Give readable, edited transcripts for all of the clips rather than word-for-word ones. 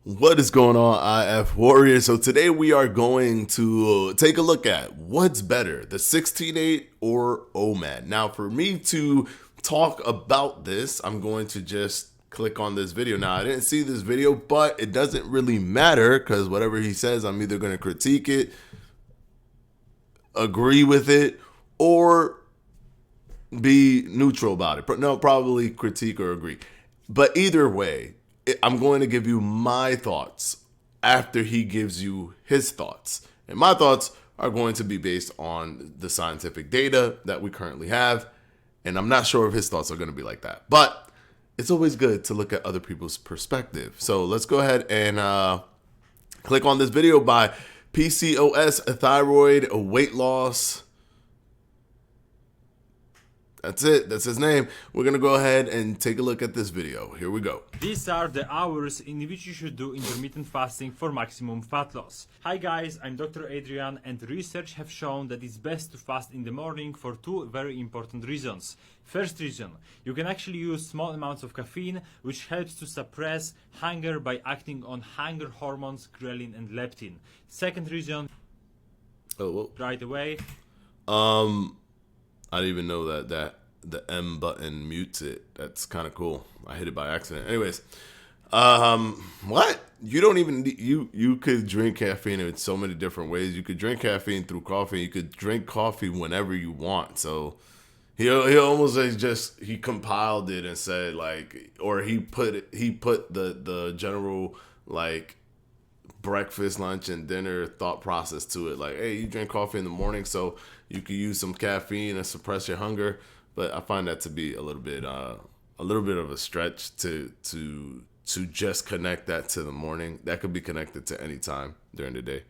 What is going on, IF Warriors? So today we are going to take a look at what's better, the 16-8 or OMAD. Now, for me to talk about this, I'm going to just click on this video. Now, I didn't see this video, but it doesn't really matter because whatever he says, I'm either going to critique it, agree with it, or be neutral about it. No, probably critique or agree. But either way, I'm going to give you my thoughts after he gives you his thoughts. And my thoughts are going to be based on the scientific data that we currently have. And I'm not sure if his thoughts are going to be like that. But it's always good to look at other people's perspective. So let's go ahead and click on this video by PCOS, thyroid weight loss. That's it. That's his name. We're going to go ahead and take a look at this video. Here we go. These are the hours in which you should do intermittent fasting for maximum fat loss. Hi guys, I'm Dr. Adrian, and research have shown that it's best to fast in the morning for two very important reasons. First reason, you can actually use small amounts of caffeine, which helps to suppress hunger by acting on hunger hormones ghrelin and leptin. Second reason, right away. I didn't even know that the M button mutes it. That's kind of cool. I hit it by accident. Anyways, what? You don't even you could drink caffeine in so many different ways. You could drink caffeine through coffee. You could drink coffee whenever you want. So he almost like just he compiled it and said like, or he put the general like breakfast, lunch, and dinner thought process to it. Like, hey, you drink coffee in the morning, so you can use some caffeine and suppress your hunger. But I find that to be a little bit of a stretch to just connect that to the morning. That could be connected to any time during the day.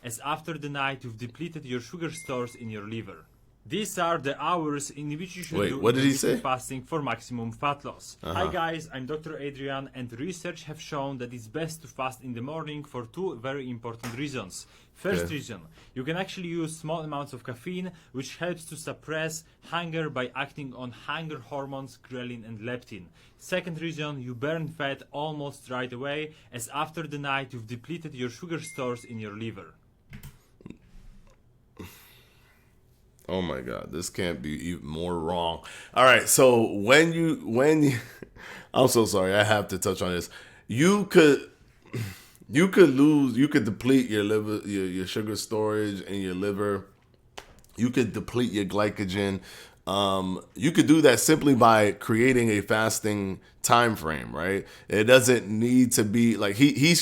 As after the night you've depleted your sugar stores in your liver. These are the hours in which you should do what did he say? Fasting for maximum fat loss. Hi guys, I'm Dr. Adrian, and research have shown that it's best to fast in the morning for two very important reasons. First reason, you can actually use small amounts of caffeine, which helps to suppress hunger by acting on hunger hormones ghrelin and leptin. Second reason, you burn fat almost right away, as after the night you've depleted your sugar stores in your liver. Oh my God, this can't be even more wrong. All right, so when you I'm so sorry, I have to touch on this. You could deplete your liver, your sugar storage in your liver. You could deplete your glycogen. You could do that simply by creating a fasting time frame, right? It doesn't need to be like he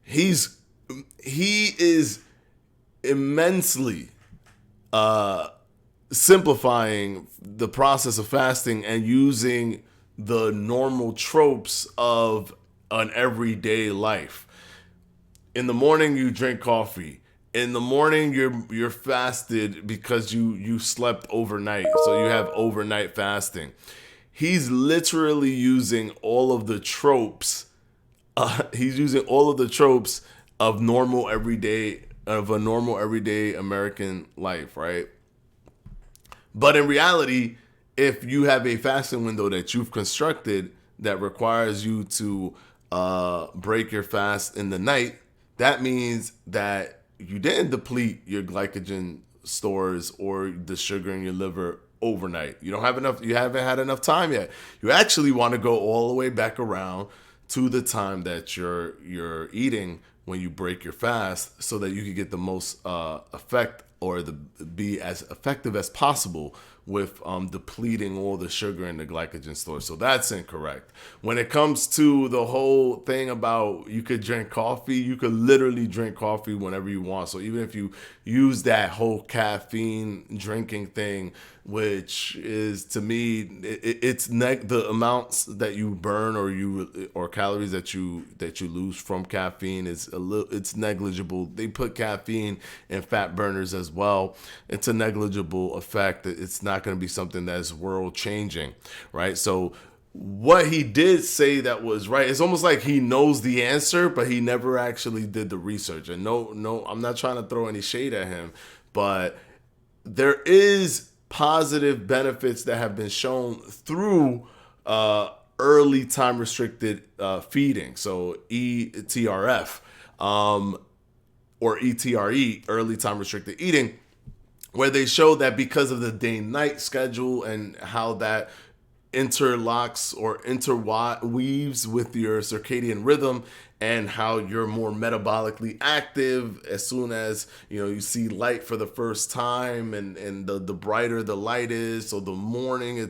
is immensely simplifying the process of fasting and using the normal tropes of an everyday life. In the morning, you drink coffee. In the morning, you're fasted because you slept overnight, so you have overnight fasting. He's literally using all of the tropes. He's using all of the tropes of a normal everyday American life, right? But in reality, if you have a fasting window that you've constructed that requires you to break your fast in the night, that means that you didn't deplete your glycogen stores or the sugar in your liver overnight. You haven't had enough time yet. You actually want to go all the way back around to the time that you're eating when you break your fast, so that you can get the most effect or be as effective as possible with depleting all the sugar in the glycogen store. So that's incorrect. When it comes to the whole thing about you could drink coffee, you could literally drink coffee whenever you want. So even if you use that whole caffeine drinking thing, which is to me, the amounts that you burn or calories that you lose from caffeine it's negligible. They put caffeine in fat burners as well. It's a negligible effect. It's not going to be something that's world changing, right? So what he did say that was right, it's almost like he knows the answer, but he never actually did the research. And no, I'm not trying to throw any shade at him, but there is positive benefits that have been shown through early time restricted feeding, so ETRF, or ETRE, early time restricted eating, where they show that because of the day-night schedule and how that interlocks or interweaves with your circadian rhythm, and how you're more metabolically active as soon as you see light for the first time, and the brighter the light is, so the morning you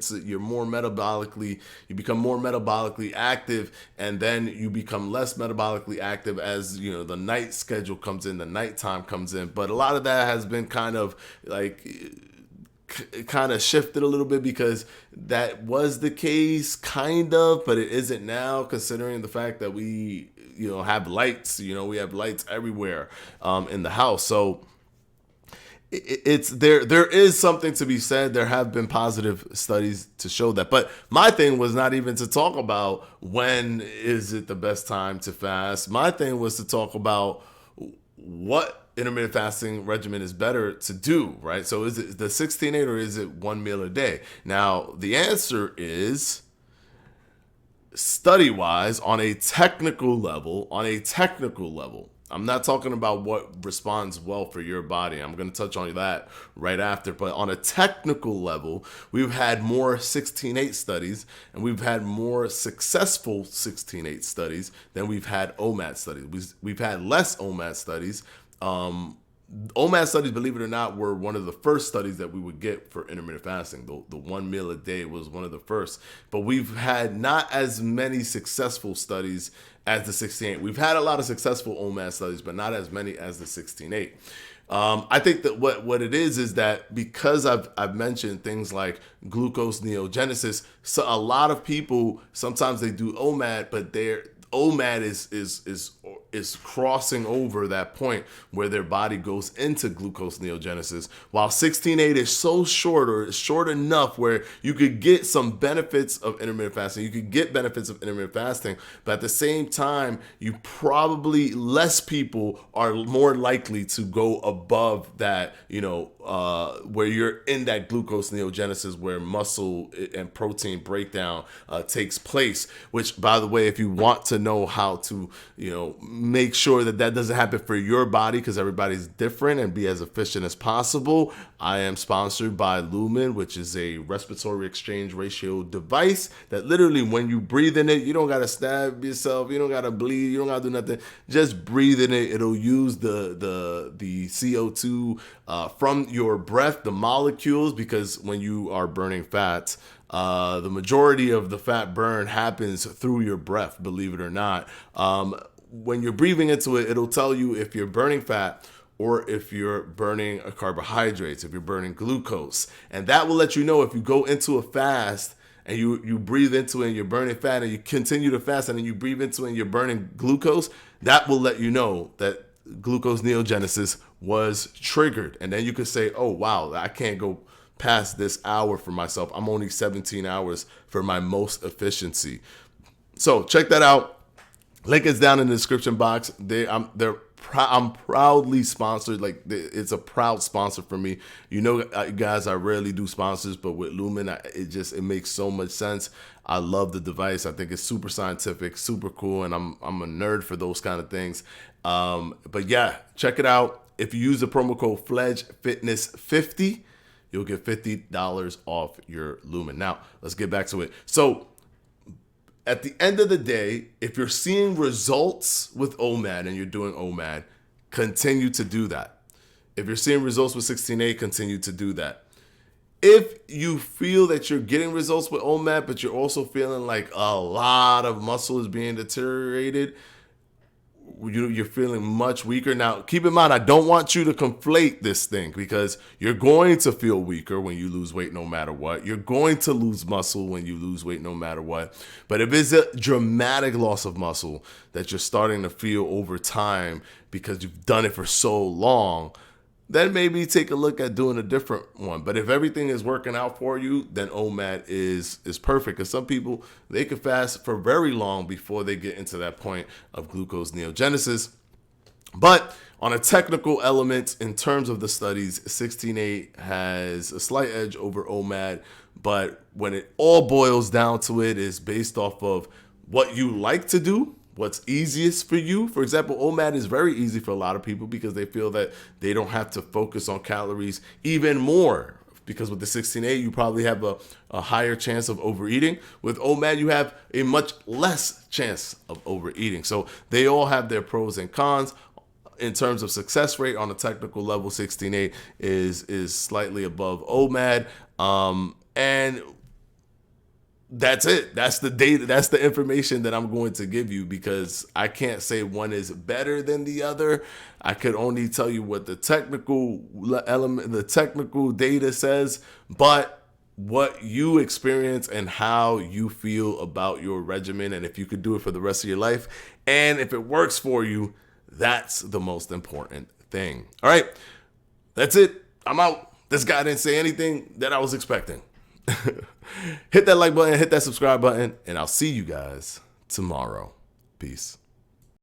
become more metabolically active, and then you become less metabolically active as the night schedule comes in, the nighttime comes in. But a lot of that has been kind of shifted a little bit, because that was the case kind of, but it isn't now, considering the fact that we have lights. We have lights everywhere in the house. So it's there is something to be said. There have been positive studies to show that. But my thing was not even to talk about when is it the best time to fast. My thing was to talk about what intermittent fasting regimen is better to do, right? So is it the 16-8 or is it one meal a day? Now, the answer is, study-wise, on a technical level, I'm not talking about what responds well for your body. I'm going to touch on that right after. But on a technical level, we've had more 16-8 studies, and we've had more successful 16-8 studies than we've had OMAD studies. We've had less OMAD studies. OMAD studies, believe it or not, were one of the first studies that we would get for intermittent fasting. The 1 meal a day was one of the first. But we've had not as many successful studies as the 16-8. We've had a lot of successful OMAD studies, but not as many as the 16-8. I think that what it is that because I've mentioned things like glucose neogenesis, so a lot of people, sometimes they do OMAD, but their OMAD is crossing over that point where their body goes into glucose neogenesis, while 16-8 is so short, or short enough where you could get some benefits of intermittent fasting. You could get benefits of intermittent fasting, but at the same time, less people are more likely to go above that, where you're in that glucose neogenesis, where muscle and protein breakdown takes place. Which, by the way, if you want to know how to, make sure that doesn't happen for your body, because everybody's different, and be as efficient as possible, I am sponsored by Lumen, which is a respiratory exchange ratio device that literally, when you breathe in it, you don't got to stab yourself, you don't got to bleed, you don't got to do nothing. Just breathe in it. It'll use the CO2 from your breath, the molecules, because when you are burning fats, the majority of the fat burn happens through your breath, believe it or not. When you're breathing into it, it'll tell you if you're burning fat or if you're burning carbohydrates, if you're burning glucose. And that will let you know if you go into a fast and you breathe into it and you're burning fat, and you continue to fast and then you breathe into it and you're burning glucose, that will let you know that glucose neogenesis was triggered. And then you could say, oh, wow, I can't go past this hour for myself. I'm only 17 hours for my most efficiency. So check that out. Link is down in the description box. I'm proudly sponsored. It's a proud sponsor for me. Guys, I rarely do sponsors, but with Lumen, it makes so much sense. I love the device. I think it's super scientific, super cool, and I'm a nerd for those kind of things. But yeah, check it out. If you use the promo code Fledge Fitness 50, you'll get $50 off your Lumen. Now, let's get back to it. So, at the end of the day, if you're seeing results with OMAD and you're doing OMAD, continue to do that. If you're seeing results with 16-8, continue to do that. If you feel that you're getting results with OMAD, but you're also feeling like a lot of muscle is being deteriorated, you're feeling much weaker. Now, keep in mind, I don't want you to conflate this thing, because you're going to feel weaker when you lose weight no matter what. You're going to lose muscle when you lose weight no matter what. But if it's a dramatic loss of muscle that you're starting to feel over time because you've done it for so long, then maybe take a look at doing a different one. But if everything is working out for you, then OMAD is perfect. Because some people, they can fast for very long before they get into that point of glucose neogenesis. But on a technical element, in terms of the studies, 16-8 has a slight edge over OMAD. But when it all boils down to it, is based off of what you like to do, what's easiest for you. For example, OMAD is very easy for a lot of people because they feel that they don't have to focus on calories even more. Because with the 16-8, you probably have a higher chance of overeating. With OMAD, you have a much less chance of overeating. So they all have their pros and cons. In terms of success rate on a technical level, 16-8 is slightly above OMAD. And that's it. That's the data. That's the information that I'm going to give you, because I can't say one is better than the other. I could only tell you what the technical element, the technical data says, but what you experience and how you feel about your regimen, and if you could do it for the rest of your life, and if it works for you, that's the most important thing. All right, that's it. I'm out. This guy didn't say anything that I was expecting. Hit that like button, hit that subscribe button, and I'll see you guys tomorrow. Peace.